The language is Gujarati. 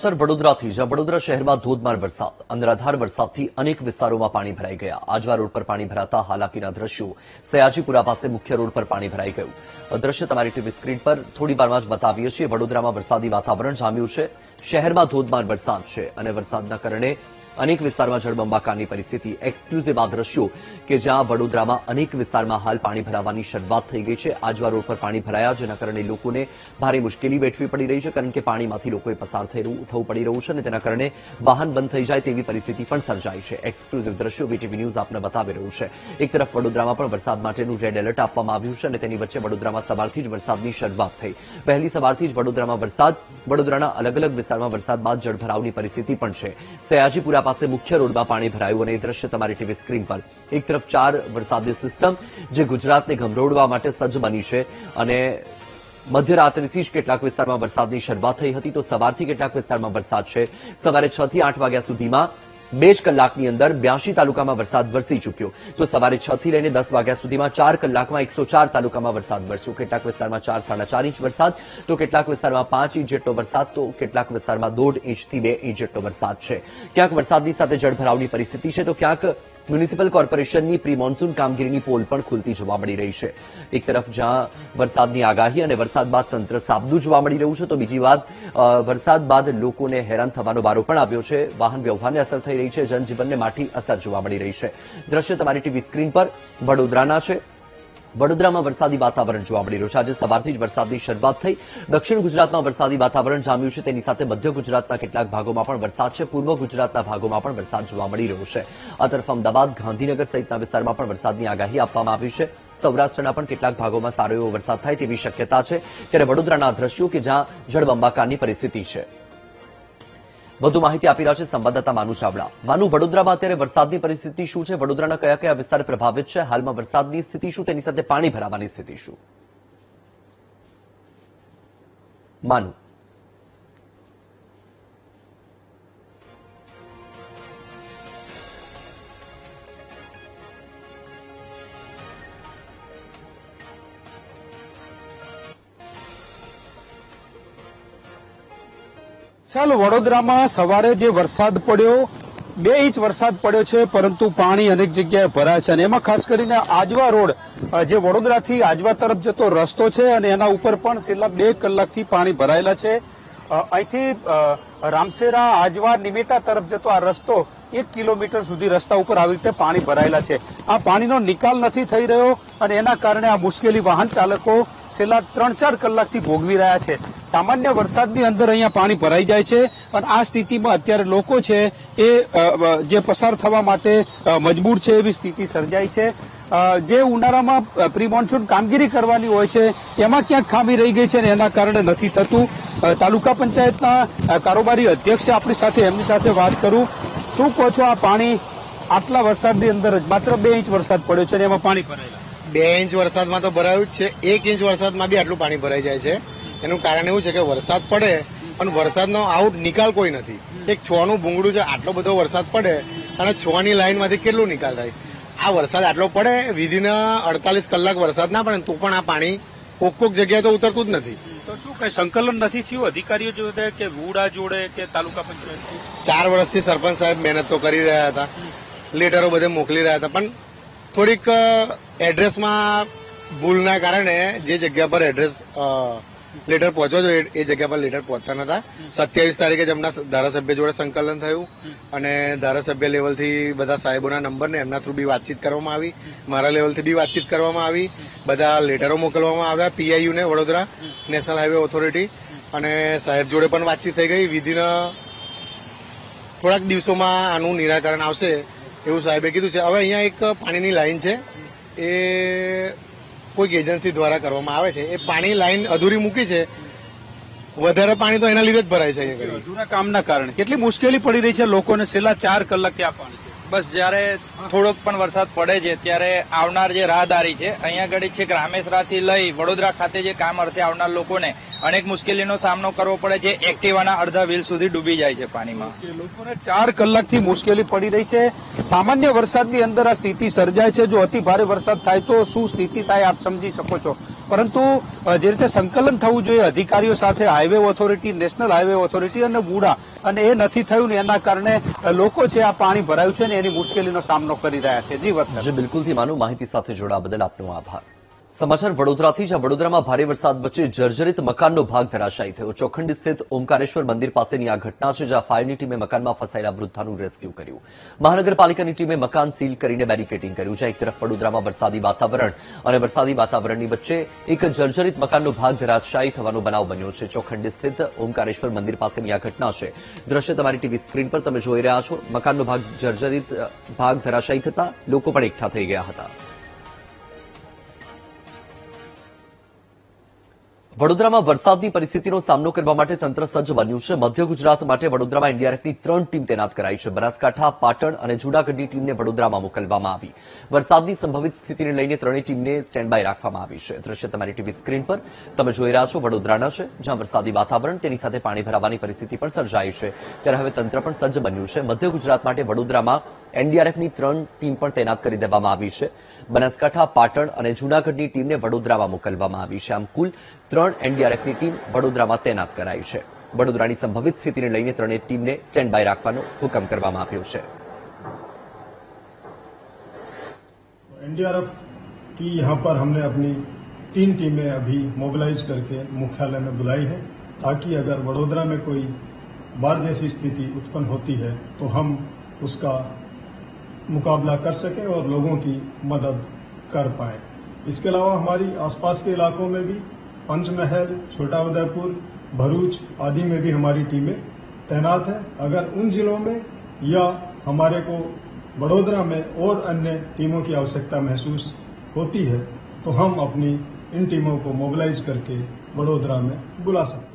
સમાચાર વડોદરાથી, જ્યાં વડોદરા શહેરમાં ધોધમાર વરસાદ, અનરાધાર વરસાદથી અનેક વિસ્તારોમાં પાણી ભરાઈ ગયા. આજવા રોડ પર પાણી ભરાતા હાલાકીના દ્રશ્યો. સયાજીપુરા પાસે મુખ્ય રોડ પર પાણી ભરાઈ ગયું. દ્રશ્ય તમારી ટીવી સ્ક્રીન પર થોડી વારમાં જ બતાવીએ છીએ. વડોદરામાં વરસાદી વાતાવરણ જામ્યું છે. શહેરમાં ધોધમાર વરસાદ છે અને વરસાદના કારણે અનેક વિસ્તારમાં જળબંબાકારની પરિસ્થિતિ. એક્સક્લુઝિવ આ દ્રશ્યો કે જ્યાં વડોદરામાં અનેક વિસ્તારમાં હાલ પાણી ભરાવાની શરૂઆત થઈ ગઈ છે. આજવા રોડ પર પાણી ભરાયા, જેના કારણે લોકોને ભારે મુશ્કેલી વેઠવી પડી રહી છે, કારણ કે પાણીમાંથી લોકોએ પસાર થવું પડી રહ્યું છે અને તેના કારણે વાહન બંધ થઈ જાય તેવી પરિસ્થિતિ પણ સર્જાઈ છે. એક્સક્લુઝિવ દ્રશ્યો વીટીવી ન્યૂઝ આપને બતાવી રહ્યું છે. એક તરફ વડોદરામાં પણ વરસાદ માટેનું રેડ એલર્ટ આપવામાં આવ્યું છે અને તેની વચ્ચે વડોદરામાં સવારથી જ વરસાદની શરૂઆત થઈ. વહેલી સવારથી જ વડોદરામાં વરસાદ. વડોદરાના અલગ અલગ વિસ્તારમાં વરસાદ બાદ જળભરાવની પરિસ્થિતિ પણ છે. સયાજીપુરા પાસે મુખ્ય રોડમાં પાણી ભરાયું અને એ દ્રશ્ય તમારી ટીવી સ્ક્રીન પર. એક તરફ 4 વરસાદી સિસ્ટમ જે ગુજરાતને ગમરોડવા માટે સજ્જ બની છે અને મધ્યરાત્રિથી જ કેટલાક વિસ્તારમાં વરસાદની શરૂઆત થઈ હતી, તો સવારથી કેટલાક વિસ્તારમાં વરસાદ છે. સવારે 6 થી 8 વાગ્યા સુધીમાં 2 જ કલાકની અંદર 82 તાલુકામાં વરસાદ વરસી ચૂક્યો. તો સવારે 6 થી લઈને 10 વાગ્યા સુધીમાં 4 કલાકમાં 104 તાલુકામાં વરસાદ વરસ્યો. કેટલાક વિસ્તારમાં 4-4.5 ઇંચ વરસાદ, તો કેટલાક વિસ્તારમાં 5 ઇંચ જેટલો વરસાદ, તો કેટલાક વિસ્તારમાં 1.5 ઇંચથી 2 ઇંચ જેટલો વરસાદ છે. ક્યાંક વરસાદની સાથે જળભરાવની પરિસ્થિતિ છે, તો ક્યાંક મ્યુનિસિપલ કોર્પોરેશનની પ્રી મોન્સૂન કામગીરીની પોલ પણ ખુલતી જોવા મળી રહી છે. એક તરફ જ્યાં વરસાદની આગાહી અને વરસાદ બાદ તંત્ર સાબદું જોવા મળી રહ્યું છે, તો બીજી વાત વરસાદ બાદ લોકોને હેરાન થવાનો વારો પણ આવ્યો છે. વાહન વ્યવહારને અસર થઈ રહી છે, જનજીવનને માઠી અસર જોવા મળી રહી છે. દ્રશ્ય તમારી ટીવી સ્ક્રીન પર વડોદરાના છે. વડોદરામાં વરસાદી વાતાવરણ જોવા મળી રહ્યું છે. આજે સવારથી જ વરસાદની શરૂઆત થઈ. દક્ષિણ ગુજરાતમાં વરસાદી વાતાવરણ જામ્યું છે. તેની સાથે મધ્ય ગુજરાતના કેટલાક ભાગોમાં પણ વરસાદ છે. પૂર્વ ગુજરાતના ભાગોમાં પણ વરસાદ જોવા મળી રહ્યો છે. આ તરફ અમદાવાદ, ગાંધીનગર સહિતના વિસ્તારમાં પણ વરસાદની આગાહી આપવામાં આવી છે. સૌરાષ્ટ્રના પણ કેટલાક ભાગોમાં સારો એવો વરસાદ થાય તેવી શક્યતા છે. ત્યારે વડોદરાના દ્રશ્યો કે જ્યાં જળબંબાકારની પરિસ્થિતિ છે. વધુ માહિતી આપી રહ્યા છે સંવાદદાતા માનુ ચાવડા. માનુ, વડોદરામાં અત્યારે વરસાદની પરિસ્થિતિ શું છે? વડોદરાના કયા કયા વિસ્તાર પ્રભાવિત છે? હાલમાં વરસાદની સ્થિતિ શું, તેની સાથે પાણી ભરાવાની સ્થિતિ શું? માનુ. ચાલો, વડોદરામાં સવારે જે વરસાદ પડ્યો, 2 ઇંચ વરસાદ પડ્યો છે, પરંતુ પાણી અનેક જગ્યાએ ભરાય છે અને એમાં ખાસ કરીને આજવા રોડ, જે વડોદરાથી આજવા તરફ જતો રસ્તો છે અને એના ઉપર પણ છેલ્લા 2 કલાકથી પાણી ભરાયેલા છે. અહીંથી રામસેરા, આજવા, નિમિતા તરફ જતો આ રસ્તો 1 કિલોમીટર સુધી રસ્તા ઉપર આવી રીતે પાણી ભરાયેલા છે. આ પાણીનો નિકાલ નથી થઈ રહ્યો અને એના કારણે આ મુશ્કેલી વાહન ચાલકો છેલ્લા 3-4 કલાકથી ભોગવી રહ્યા છે. સામાન્ય વરસાદની અંદર અહીંયા પાણી ભરાઈ જાય છે અને આ સ્થિતિમાં અત્યારે લોકો છે એ જે પસાર થવા માટે મજબૂર છે એવી સ્થિતિ સર્જાઈ છે. જે ઉનાળામાં પ્રી મોન્સૂન કામગીરી કરવાની હોય છે એમાં ક્યાંક ખામી રહી ગઈ છે અને એના કારણે નથી થતું. તાલુકા પંચાયતના કારોબારી અધ્યક્ષ આપણી સાથે, એમની સાથે વાત કરું. શું કહો છો, આ પાણી આટલા વરસાદની અંદર જ માત્ર 2 ઇંચ વરસાદ પડ્યો છે અને એમાં પાણી ભરાયેલા? 2 ઇંચ વરસાદમાં તો ભરાયું જ છે. 1 ઇંચ વરસાદમાં બી આટલું પાણી ભરાઈ જાય છે. એનું કારણ એવું છે કે વરસાદ પડે પણ વરસાદનો આઉટ નિકાલ કોઈ નથી. એક 6 નું ભૂંગળું છે, આટલો બધો વરસાદ પડે અને 6 ની લાઈનમાંથી કેટલું નિકાલ થાય? આ વરસાદ આટલો પડે, વિધિન 48 કલાક વરસાદ ના પડે તો પણ આ પાણી કોક જગ્યાએ તો ઉતરતું જ નથી. તો શું કઈ સંકલન નથી થયું અધિકારીઓ જોડે કે વુડા જોડે કે તાલુકા પંચાયત? 4 વર્ષથી સરપંચ સાહેબ મહેનત તો કરી રહ્યા હતા, લેટરો બધે મોકલી રહ્યા હતા, પણ થોડીક એડ્રેસમાં ભૂલના કારણે જે જગ્યા પર એડ્રેસ લેટર પહોંચવો જોઈએ એ જગ્યા પર લેટર પહોંચતા નતા. 27 તારીખે જ એમના ધારાસભ્ય જોડે સંકલન થયું અને ધારાસભ્ય લેવલથી બધા સાહેબોના નંબરને એમના થ્રુ બી વાતચીત કરવામાં આવી, મારા લેવલથી બી વાતચીત કરવામાં આવી, બધા લેટરો મોકલવામાં આવ્યા પીઆઈયુને, વડોદરા નેશનલ હાઈવે ઓથોરિટી, અને સાહેબ જોડે પણ વાતચીત થઈ ગઈ. વિધિન થોડાક દિવસોમાં આનું નિરાકરણ આવશે એવું સાહેબે કીધું છે. હવે અહીંયા એક પાણીની લાઈન છે, એ કોઈક એજન્સી દ્વારા કરવામાં આવે છે. એ પાણી લાઈન અધૂરી મૂકી છે, વધારે પાણી તો એના લીધે જ ભરાય છે. અહીંયા અધૂરા કામના કારણે કેટલી મુશ્કેલી પડી રહી છે લોકોને છેલ્લા 4 કલાકથી આ પાણી? બસ જ્યારે થોડોક પણ વરસાદ પડે છે ત્યારે આવનાર જે રાહદારી છે અહીંયા આગળ છે રામેશ્વરાથી લઈ વડોદરા ખાતે જે કામ અર્થે આવનાર લોકોને અનેક મુશ્કેલીનો સામનો કરવો પડે છે. એક્ટિવાના અડધા વ્હીલ સુધી ડૂબી જાય છે પાણીમાં. લોકોને 4 કલાકથી મુશ્કેલી પડી રહી છે. સામાન્ય વરસાદની અંદર આ સ્થિતિ સર્જાય છે. જો અતિ ભારે વરસાદ થાય તો શું સ્થિતિ થાય આપ સમજી શકો છો. પરંતુ જે રીતે સંકલન થવું જોઈએ અધિકારીઓ સાથે, highway authority, national highway authority અને વુડા, અને એ નથી થયું ને એના કારણે લોકો છે આ પાણી ભરાયું છે ને એની મુશ્કેલીનો સામનો કરી રહ્યા છે. જી વત્સલ. જી બિલકુલથી માનું માહિતી સાથે જોડાવા બદલ આપનો આભાર. સમાચાર વડોદરાથી જ્યાં વડોદરામાં ભારે વરસાદ વચ્ચે જર્જરિત મકાનનો ભાગ ધરાશાયી થયો. ચોખંડી સ્થિત ઓમકારેશ્વર મંદિર પાસેની આ ઘટના છે જ્યાં ફાયરની ટીમે મકાનમાં ફસાયેલા વૃદ્ધાનું રેસ્ક્યુ કર્યું. મહાનગરપાલિકાની ટીમે મકાન સીલ કરીને બેરિકેડિંગ કર્યું. જ્યાં એક તરફ વડોદરામાં વરસાદી વાતાવરણની વચ્ચે એક જર્જરિત મકાનનો ભાગ ધરાશાયી થવાનો બનાવ બન્યો છે. ચોખંડી સ્થિત ઓમકારેશ્વર મંદિર પાસેની આ ઘટના છે. દ્રશ્ય તમારી ટીવી સ્ક્રીન પર તમે જોઈ રહ્યા છો. મકાનનો જર્જરિત ભાગ ધરાશાયી થતા લોકો પણ એકઠા થઈ ગયા હતા. વડોદરામાં વરસાદની પરિસ્થિતિનો સામનો કરવા માટે તંત્ર સજ્જ બન્યું છે. મધ્ય ગુજરાત માટે વડોદરામાં એનડીઆરએફની 3 ટીમ તૈનાત કરાઈ છે. બનાસકાંઠા, પાટણ અને જૂનાગઢની ટીમને વડોદરામાં મોકલવામાં આવી. વરસાદની સંભવિત સ્થિતિને લઈને ત્રણેય ટીમને સ્ટેન્ડ બાય રાખવામાં આવી છે. દ્રશ્ય તમારી ટીવી સ્ક્રીન પર તમે જોઈ રહ્યા છો વડોદરાના છે જ્યાં વરસાદી વાતાવરણ તેની સાથે પાણી ભરાવાની પરિસ્થિતિ પણ સર્જાઈ છે. ત્યારે હવે તંત્ર પણ સજ્જ બન્યું છે. મધ્ય ગુજરાત માટે વડોદરામાં એનડીઆરએફની 3 ટીમ પણ તૈનાત કરી દેવામાં આવી છે. બનાસકાંઠા, પાટણ અને જૂનાગઢની ટીમને વડોદરામાં મોકલવામાં આવી છે. આમ કુલ 3 એનડીઆરએફની ટીમ વડોદરામાં તૈનાત કરાઈ છે. વડોદરાની સંભવિત સ્થિતિને લઈને ત્રણેય ટીમને સ્ટેન્ડ બાય રાખવાનો હુકમ કરવામાં આવ્યો છે. एनडीआरएफ की यहाँ पर हमने अपनी 3 टीमें अभी मोबिलाइज करके मुख्यालय में बुलाई है ताकि अगर वडोदरा में कोई बाढ़ जैसी स्थिति उत्पन्न होती है तो हम उसका मुकाबला कर सकें और लोगों की मदद कर पाए. इसके अलावा हमारी आसपास के इलाकों में भी पंचमहल, छोटा उदयपुर, भरूच आदि में भी हमारी टीमें तैनात है. अगर उन जिलों में या हमारे को वडोदरा में और अन्य टीमों की आवश्यकता महसूस होती है तो हम अपनी इन टीमों को मोबिलाइज करके वडोदरा में बुला सकते हैं.